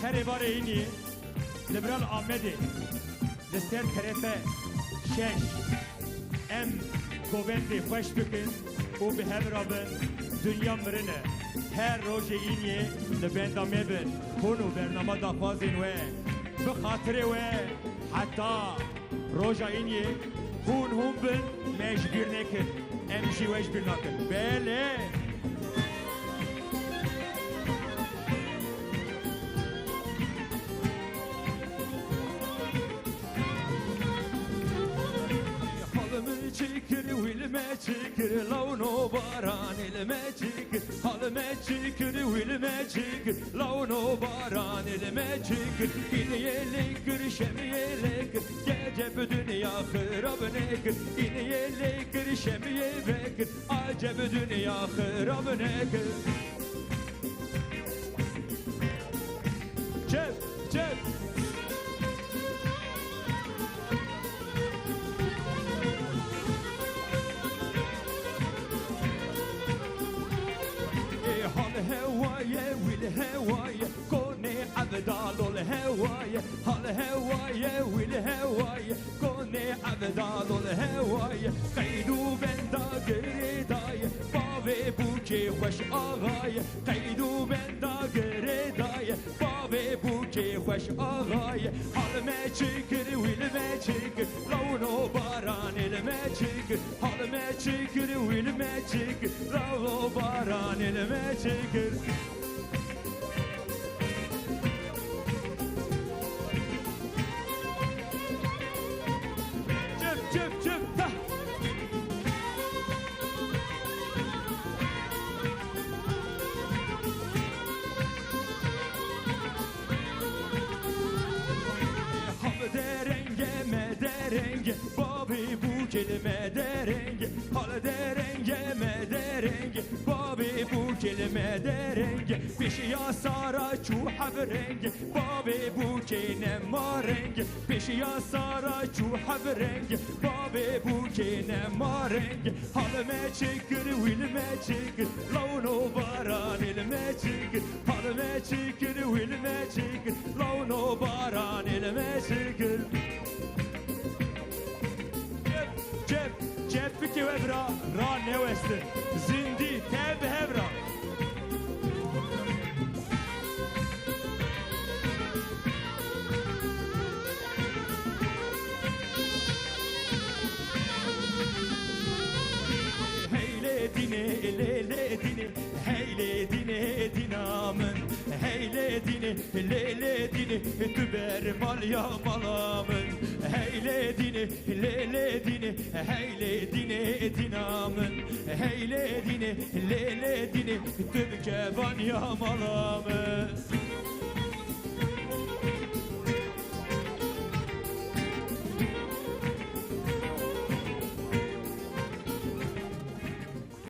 هری اینی لیبرال آمدی لسر طرف شش ام گوبندی خوش بکن و به هم رابن دنیا مرنه هر روز اینی لبندامه بن کنو برنامه دافازین و بخاطر و حتی روز اینی هون هم بن مجبور نکن امشی وش بیر نکن بله çekir wilme çekir launu baran elime çekir halime çekir wilme çekir launu baran elime çekir iniyelekir şemiyelekir gece bu dünya hırab nekir iniyelekir şemiyelekir acep dünya hırab nekir cep cep هواية والهواية كوني عبدال الهواية هالهواية والهواية كوني عبدال الهواية قيدو بندا قريداية بابي بوكي خوش آغاية قيدو بندا قريداية بابي بوكي خوش آغاية حالما چكر والما چكر لونو باران الما چكر حالما چكر والما چكر لونو باران الما چكر بابی بو کلمه درنگ حال درنگ مدرنگ بابی بو کلمه درنگ پیش یا سارا چو حبرنگ بابی بو کینه مارنگ پیش یا سارا چو حبرنگ بابی بو کینه مارنگ حال ما چکر ویل ما چکر لونو باران الما چکر حال ما چکر ویل ما چکر لونو باران الما چکر Cep biki hebra ra nevestin zindi teb hebra Heyle dine lele dine heyle dine dinamın heyle dine lele dine tüber mal ya malamın heyle dine lele dine heyle dine dinamın heyle dine lele dine tüb keban ya malamın